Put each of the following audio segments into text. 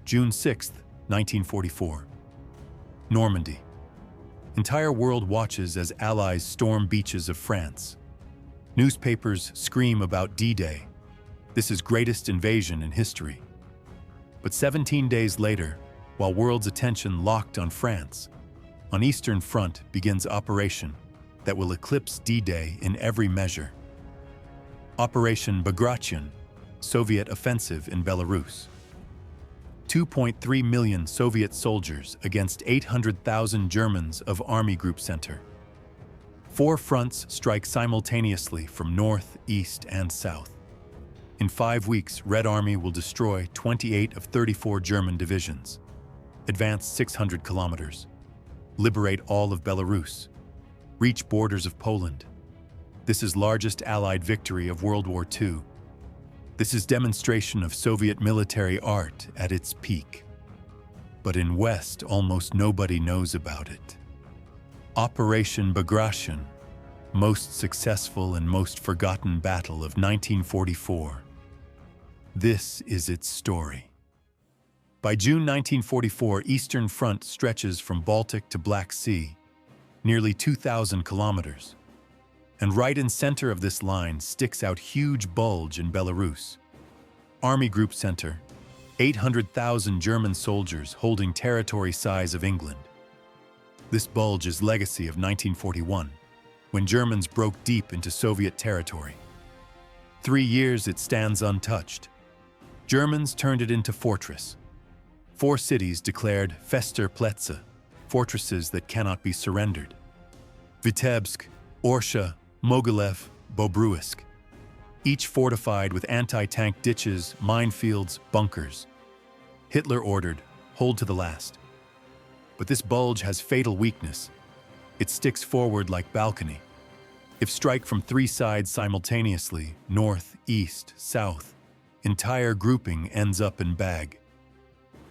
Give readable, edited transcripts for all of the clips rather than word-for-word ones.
June 6, 1944. Normandy. Entire world watches as Allies storm beaches of France. Newspapers scream about D-Day. This is greatest invasion in history. But 17 days later, while world's attention locked on France, on Eastern Front begins operation that will eclipse D-Day in every measure. Operation Bagration, Soviet offensive in Belarus. 2.3 million Soviet soldiers against 800,000 Germans of Army Group Center. 4 fronts strike simultaneously from north, east, and south. In 5 weeks, Red Army will destroy 28 of 34 German divisions, advance 600 kilometers, liberate all of Belarus, reach borders of Poland. This is largest Allied victory of World War II. This is demonstration of Soviet military art at its peak. But in West, almost nobody knows about it. Operation Bagration, most successful and most forgotten battle of 1944. This is its story. By June 1944, Eastern Front stretches from Baltic to Black Sea, nearly 2,000 kilometers. And right in center of this line sticks out huge bulge in Belarus. Army Group Center, 800,000 German soldiers holding territory size of England. This bulge is legacy of 1941, when Germans broke deep into Soviet territory. 3 years it stands untouched. Germans turned it into fortress. 4 cities declared Fester Plätze, fortresses that cannot be surrendered. Vitebsk, Orsha, Mogilev, Bobruisk, each fortified with anti-tank ditches, minefields, bunkers. Hitler ordered, hold to the last. But this bulge has fatal weakness. It sticks forward like balcony. If strike from 3 sides simultaneously, north, east, south, entire grouping ends up in bag.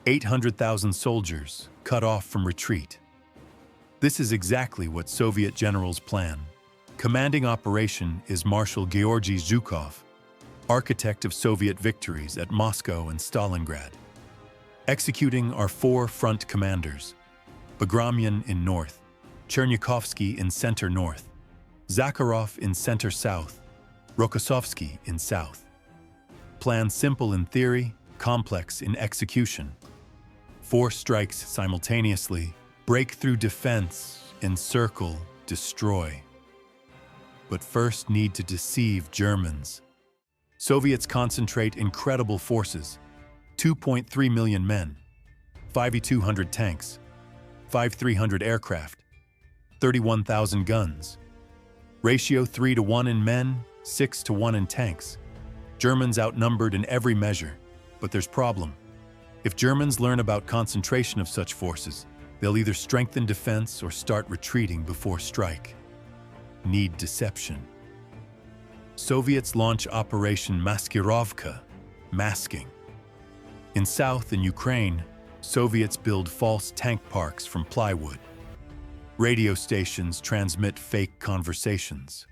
800,000 soldiers cut off from retreat. This is exactly what Soviet generals plan. Commanding operation is Marshal Georgy Zhukov, architect of Soviet victories at Moscow and Stalingrad. Executing are 4 front commanders: Bagration in north, Chernyakhovsky in center north, Zakharov in center south, Rokossovsky in south. Plan simple in theory, complex in execution. 4 strikes simultaneously, break through defense, encircle, destroy. But first need to deceive Germans. Soviets concentrate incredible forces, 2.3 million men, 5,200 tanks, 5,300 aircraft, 31,000 guns. Ratio 3-to-1 in men, 6-to-1 in tanks. Germans outnumbered in every measure, but there's problem. If Germans learn about concentration of such forces, they'll either strengthen defense or start retreating before strike. Need deception. Soviets launch Operation Maskirovka, masking. In south and Ukraine, Soviets build false tank parks from plywood. Radio stations transmit fake conversations.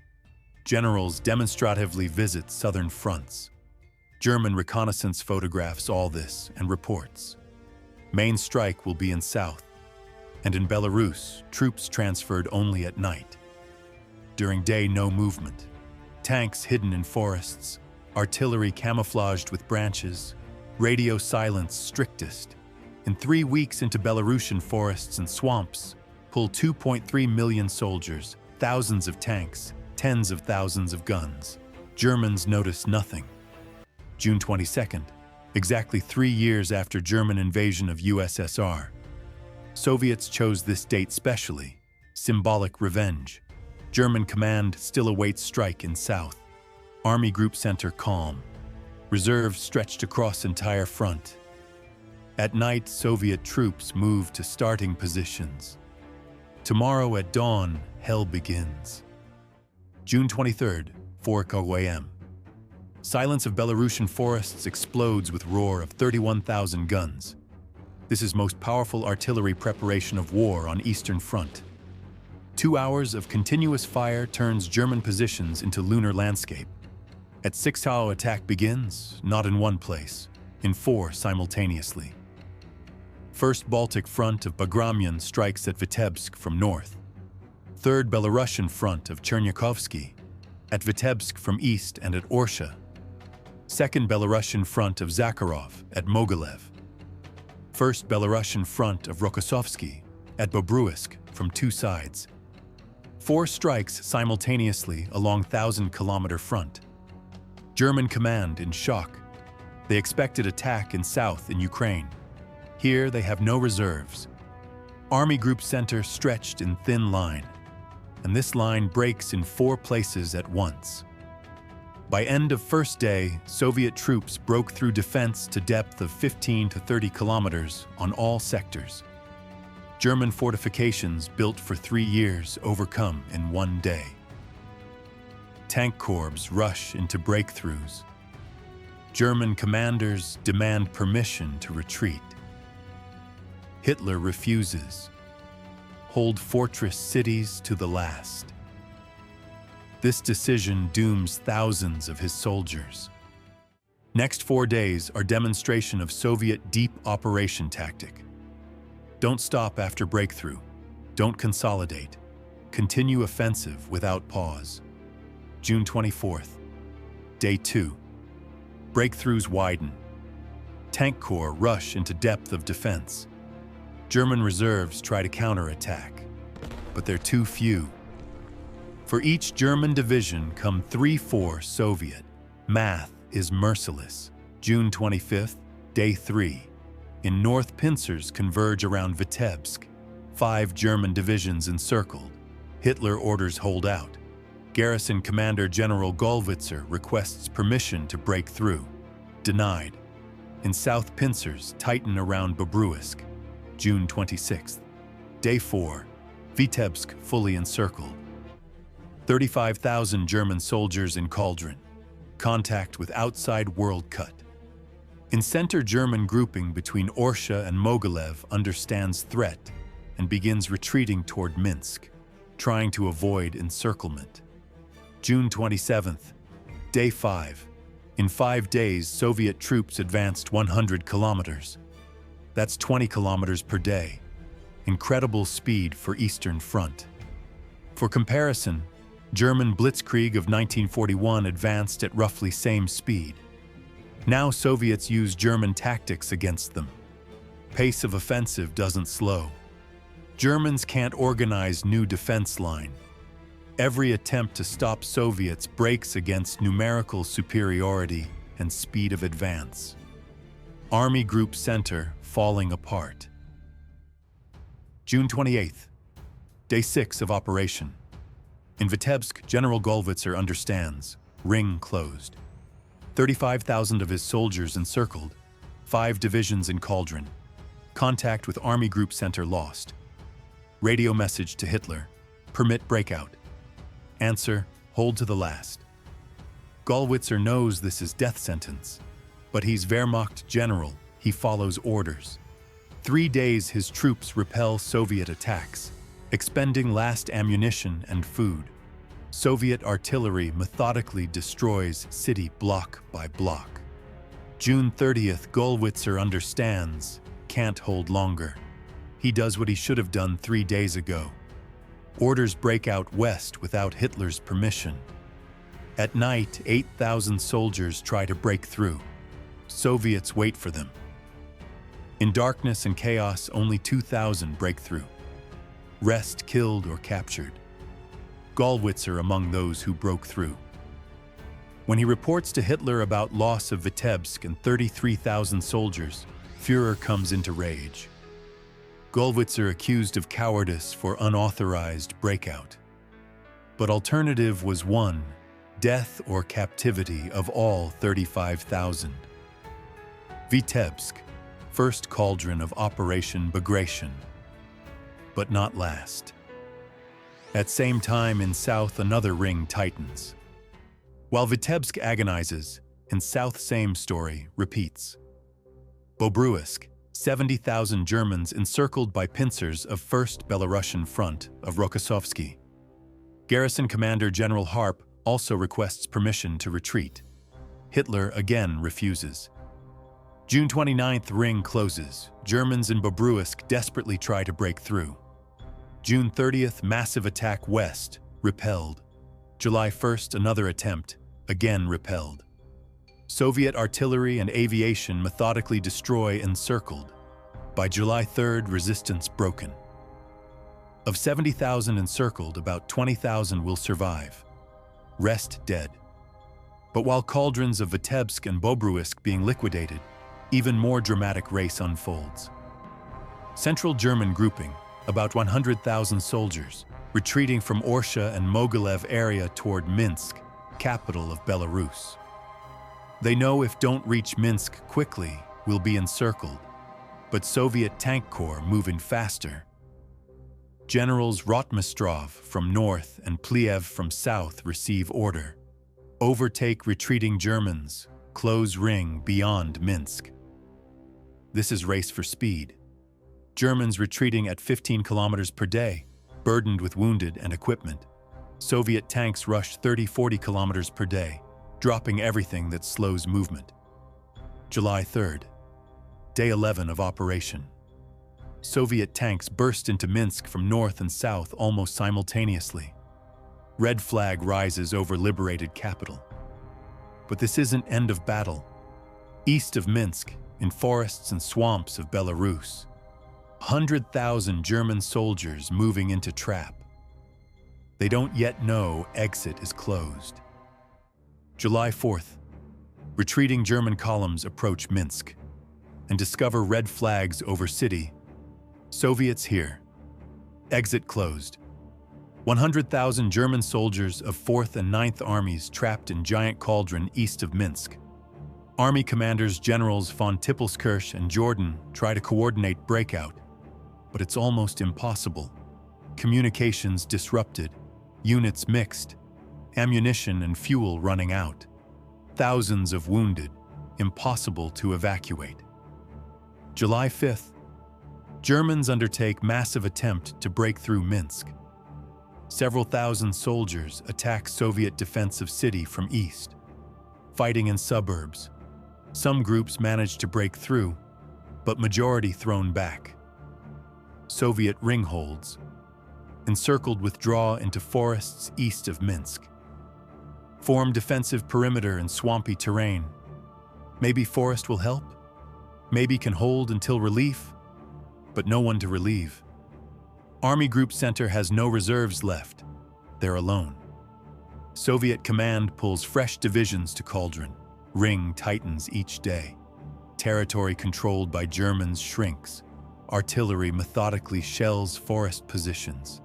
Generals demonstratively visit southern fronts. German reconnaissance photographs all this and reports. Main strike will be in south, and in Belarus, troops transferred only at night. During day, no movement. Tanks hidden in forests, artillery camouflaged with branches, radio silence strictest. In 3 weeks into Belarusian forests and swamps, pull 2.3 million soldiers, thousands of tanks, tens of thousands of guns. Germans notice nothing. June 22nd, exactly 3 years after German invasion of USSR. Soviets chose this date specially, symbolic revenge. German command still awaits strike in south. Army Group Center calm. Reserves stretched across entire front. At night, Soviet troops move to starting positions. Tomorrow at dawn, hell begins. June 23rd, 4 a.m. Silence of Belarusian forests explodes with roar of 31,000 guns. This is most powerful artillery preparation of war on Eastern Front. 2 hours of continuous fire turns German positions into lunar landscape. At 6 how attack begins, not in one place, in 4 simultaneously. First Baltic Front of Bagration strikes at Vitebsk from north. Third Belarusian Front of Cherniakovsky at Vitebsk from east and at Orsha. Second Belarusian Front of Zakharov at Mogilev. First Belarusian Front of Rokossovsky at Bobruisk from two sides. 4 strikes simultaneously along 1,000-kilometer front. German command in shock. They expected attack in south in Ukraine. Here they have no reserves. Army Group Center stretched in thin line, and this line breaks in 4 places at once. By end of first day, Soviet troops broke through defense to depth of 15 to 30 kilometers on all sectors. German fortifications built for 3 years overcome in 1 day. Tank corps rush into breakthroughs. German commanders demand permission to retreat. Hitler refuses. Hold fortress cities to the last. This decision dooms thousands of his soldiers. Next 4 days are demonstration of Soviet deep operation tactic. Don't stop after breakthrough. Don't consolidate. Continue offensive without pause. June 24th. Day 2. Breakthroughs widen. Tank corps rush into depth of defense. German reserves try to counterattack, but they're too few. For each German division come 3-4 Soviet. Math is merciless. June 25th, Day 3. In North pincers converge around Vitebsk. 5 German divisions encircled. Hitler orders hold out. Garrison Commander General Gollwitzer requests permission to break through. Denied. In South pincers tighten around Bobruisk. June 26th. Day 4. Vitebsk fully encircled. 35,000 German soldiers in Cauldron. Contact with outside world cut. In center, German grouping between Orsha and Mogilev understands threat and begins retreating toward Minsk, trying to avoid encirclement. June 27th. Day 5. In 5 days, Soviet troops advanced 100 kilometers. That's 20 kilometers per day. Incredible speed for Eastern Front. For comparison, German Blitzkrieg of 1941 advanced at roughly same speed. Now Soviets use German tactics against them. Pace of offensive doesn't slow. Germans can't organize new defense line. Every attempt to stop Soviets breaks against numerical superiority and speed of advance. Army Group Center falling apart. June 28th. Day 6 of operation. In Vitebsk, General Gollwitzer understands. Ring closed. 35,000 of his soldiers encircled. 5 divisions in Cauldron. Contact with Army Group Center lost. Radio message to Hitler. Permit breakout. Answer, hold to the last. Gollwitzer knows this is death sentence, but he's Wehrmacht general. He follows orders. 3 days his troops repel Soviet attacks, expending last ammunition and food. Soviet artillery methodically destroys city block by block. June 30th, Gollwitzer understands, can't hold longer. He does what he should have done 3 days ago. Orders break out west without Hitler's permission. At night, 8,000 soldiers try to break through. Soviets wait for them. In darkness and chaos, only 2,000 break through. Rest killed or captured. Gollwitzer among those who broke through. When he reports to Hitler about loss of Vitebsk and 33,000 soldiers, Führer comes into rage. Gollwitzer accused of cowardice for unauthorized breakout. But alternative was one, death or captivity of all 35,000. Vitebsk, first cauldron of Operation Bagration. But not last. At same time in south another ring tightens. While Vitebsk agonizes, in south same story repeats. Bobruisk, 70,000 Germans encircled by pincers of 1st Belarusian Front of Rokossovsky. Garrison Commander General Harp also requests permission to retreat. Hitler again refuses. June 29th, ring closes. Germans in Bobruisk desperately try to break through. June 30th, massive attack west, repelled. July 1st, another attempt, again repelled. Soviet artillery and aviation methodically destroy encircled. By July 3rd, resistance broken. Of 70,000 encircled, about 20,000 will survive. Rest dead. But while cauldrons of Vitebsk and Bobruisk being liquidated, even more dramatic race unfolds. Central German grouping, about 100,000 soldiers, retreating from Orsha and Mogilev area toward Minsk, capital of Belarus. They know if don't reach Minsk quickly, will be encircled, but Soviet tank corps moving faster. Generals Rotmistrov from north and Pliev from south receive order. Overtake retreating Germans, close ring beyond Minsk. This is race for speed. Germans retreating at 15 kilometers per day, burdened with wounded and equipment. Soviet tanks rush 30-40 kilometers per day, dropping everything that slows movement. July 3rd, day 11 of operation. Soviet tanks burst into Minsk from north and south almost simultaneously. Red flag rises over liberated capital. But this isn't end of battle. East of Minsk, in forests and swamps of Belarus, 100,000 German soldiers moving into trap. They don't yet know exit is closed. July 4th, retreating German columns approach Minsk and discover red flags over city. Soviets here. Exit closed. 100,000 German soldiers of 4th and 9th Armies trapped in giant cauldron east of Minsk. Army commanders Generals von Tippelskirch and Jordan try to coordinate breakout, but it's almost impossible. Communications disrupted, units mixed, ammunition and fuel running out. Thousands of wounded, impossible to evacuate. July 5th, Germans undertake massive attempt to break through Minsk. Several thousand soldiers attack Soviet defensive city from east, fighting in suburbs. Some groups manage to break through, but majority thrown back. Soviet ring holds. Encircled withdraw into forests east of Minsk. Form defensive perimeter in swampy terrain. Maybe forest will help? Maybe can hold until relief? But no one to relieve. Army Group Center has no reserves left. They're alone. Soviet command pulls fresh divisions to Cauldron. Ring tightens each day. Territory controlled by Germans shrinks. Artillery methodically shells forest positions.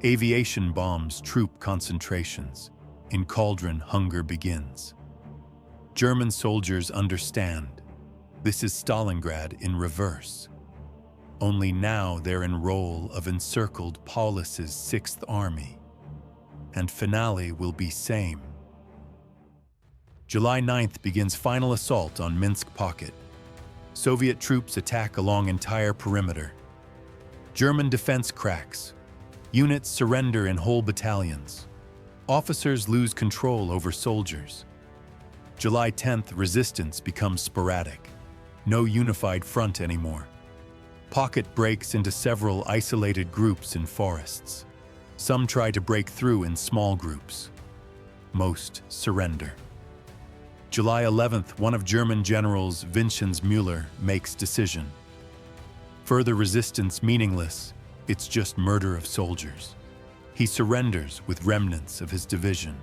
Aviation bombs troop concentrations. In Cauldron, hunger begins. German soldiers understand. This is Stalingrad in reverse. Only now they're in role of encircled Paulus's 6th Army. And finale will be same. July 9th begins final assault on Minsk pocket. Soviet troops attack along entire perimeter. German defense cracks. Units surrender in whole battalions. Officers lose control over soldiers. July 10th, resistance becomes sporadic. No unified front anymore. Pocket breaks into several isolated groups in forests. Some try to break through in small groups. Most surrender. July 11th, one of German generals, Vincenz Müller, makes decision. Further resistance meaningless, it's just murder of soldiers. He surrenders with remnants of his division.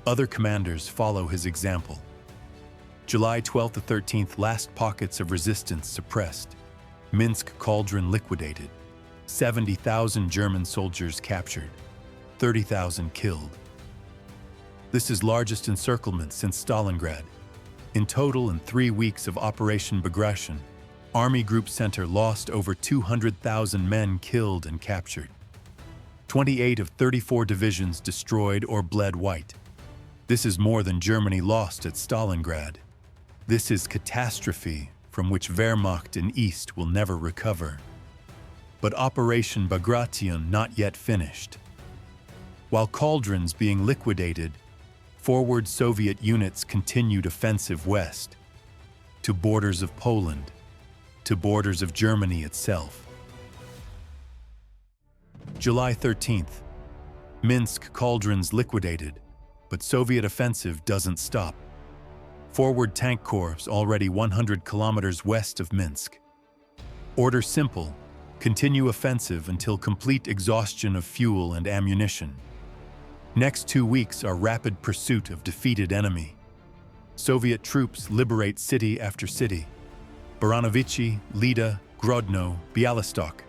Other commanders follow his example. July 12th to 13th, last pockets of resistance suppressed. Minsk Cauldron liquidated. 70,000 German soldiers captured. 30,000 killed. This is largest encirclement since Stalingrad. In total, in 3 weeks of Operation Bagration, Army Group Center lost over 200,000 men killed and captured. 28 of 34 divisions destroyed or bled white. This is more than Germany lost at Stalingrad. This is catastrophe from which Wehrmacht in East will never recover. But Operation Bagration not yet finished. While Cauldrons being liquidated, forward Soviet units continued offensive west. to borders of Poland, to borders of Germany itself. July 13th. Minsk cauldrons liquidated, but Soviet offensive doesn't stop. Forward tank corps already 100 kilometers west of Minsk. Order simple: continue offensive until complete exhaustion of fuel and ammunition. Next 2 weeks are rapid pursuit of defeated enemy. Soviet troops liberate city after city: Baranovichi, Lida, Grodno, Bialystok.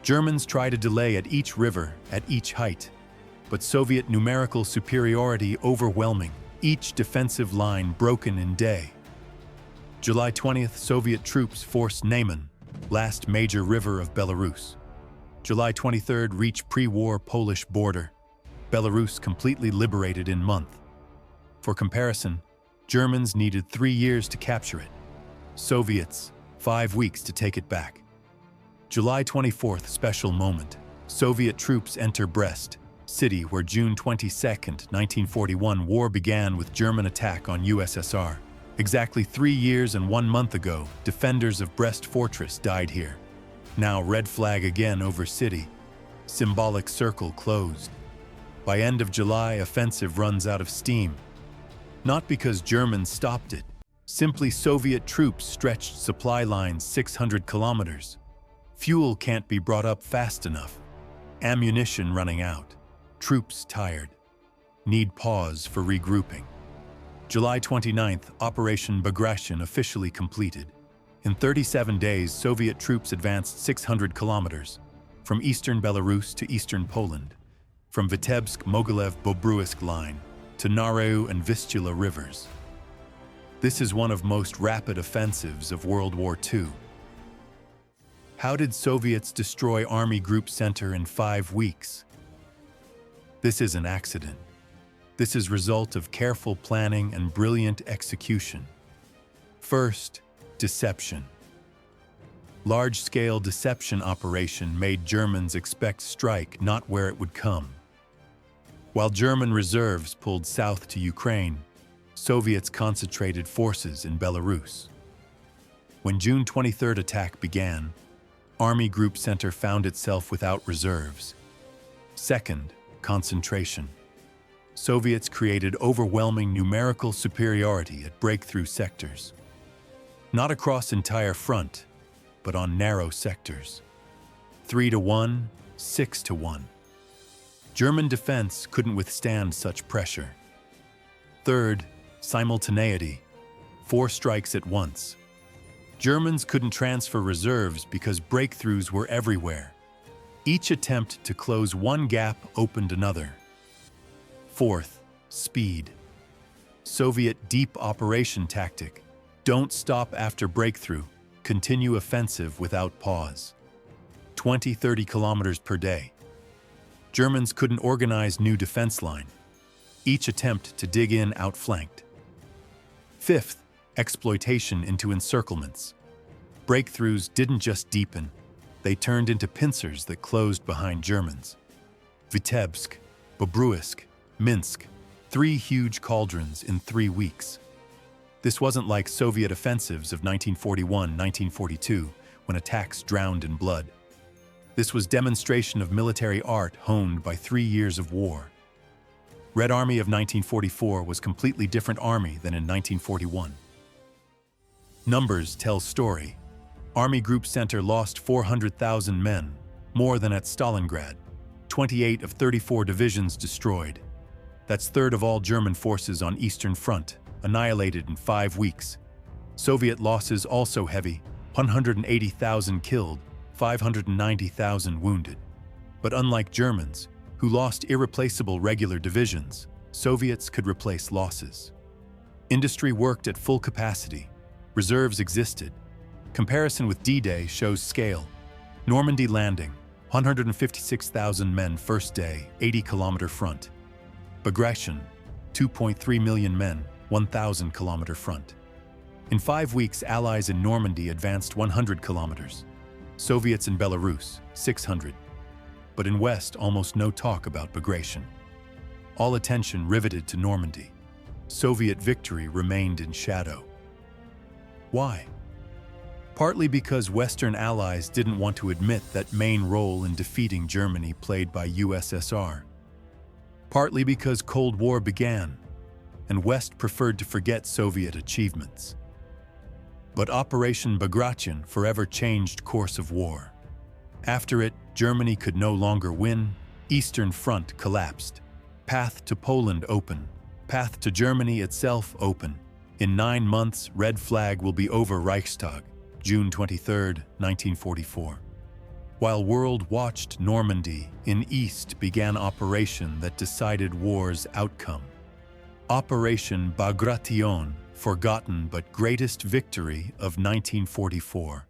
Germans try to delay at each river, at each height, but Soviet numerical superiority overwhelming, each defensive line broken in day. July 20th, Soviet troops force Neman, last major river of Belarus. July 23rd, reach pre-war Polish border. Belarus completely liberated in month. For comparison, Germans needed 3 years to capture it. Soviets, 5 weeks to take it back. July 24th, special moment. Soviet troops enter Brest, city where June 22nd, 1941 war began with German attack on USSR. Exactly 3 years and 1 month ago, defenders of Brest Fortress died here. Now red flag again over city. Symbolic circle closed. By end of July, offensive runs out of steam. Not because Germans stopped it. Simply Soviet troops stretched supply lines 600 kilometers. Fuel can't be brought up fast enough. Ammunition running out. Troops tired. Need pause for regrouping. July 29th, Operation Bagration officially completed. In 37 days, Soviet troops advanced 600 kilometers, from eastern Belarus to eastern Poland, from Vitebsk-Mogilev-Bobruisk line to Narew and Vistula rivers. This is one of most rapid offensives of World War II. How did Soviets destroy Army Group Center in 5 weeks? This is an accident. This is result of careful planning and brilliant execution. First, deception. Large-scale deception operation made Germans expect strike not where it would come. While German reserves pulled south to Ukraine, Soviets concentrated forces in Belarus. When June 23rd attack began, Army Group Center found itself without reserves. Second, concentration. Soviets created overwhelming numerical superiority at breakthrough sectors. Not across entire front, but on narrow sectors. 3-1, 6-1. German defense couldn't withstand such pressure. Third, simultaneity. 4 strikes at once. Germans couldn't transfer reserves because breakthroughs were everywhere. Each attempt to close one gap opened another. Fourth, speed. Soviet deep operation tactic. Don't stop after breakthrough. Continue offensive without pause. 20-30 kilometers per day. Germans couldn't organize new defense line. Each attempt to dig in outflanked. Fifth, exploitation into encirclements. Breakthroughs didn't just deepen, they turned into pincers that closed behind Germans. Vitebsk, Bobruisk, Minsk, 3 huge cauldrons in 3 weeks. This wasn't like Soviet offensives of 1941-1942, when attacks drowned in blood. This was demonstration of military art honed by 3 years of war. Red Army of 1944 was completely different army than in 1941. Numbers tell story. Army Group Center lost 400,000 men, more than at Stalingrad. 28 of 34 divisions destroyed. That's third of all German forces on Eastern Front, annihilated in 5 weeks. Soviet losses also heavy, 180,000 killed, 590,000 wounded. But unlike Germans, who lost irreplaceable regular divisions, Soviets could replace losses. Industry worked at full capacity. Reserves existed. Comparison with D-Day shows scale. Normandy landing, 156,000 men first day, 80-kilometer front. Bagration, 2.3 million men, 1,000-kilometer front. In 5 weeks, Allies in Normandy advanced 100 kilometers. Soviets in Belarus, 600. But in West, almost no talk about Bagration. All attention riveted to Normandy. Soviet victory remained in shadow. Why? Partly because Western allies didn't want to admit that main role in defeating Germany played by USSR. Partly because Cold War began, and West preferred to forget Soviet achievements. But Operation Bagration forever changed course of war. After it, Germany could no longer win, Eastern Front collapsed, path to Poland open, path to Germany itself open. In 9 months, red flag will be over Reichstag, June 23, 1944. While world watched, Normandy in East began operation that decided war's outcome. Operation Bagration, forgotten but greatest victory of 1944.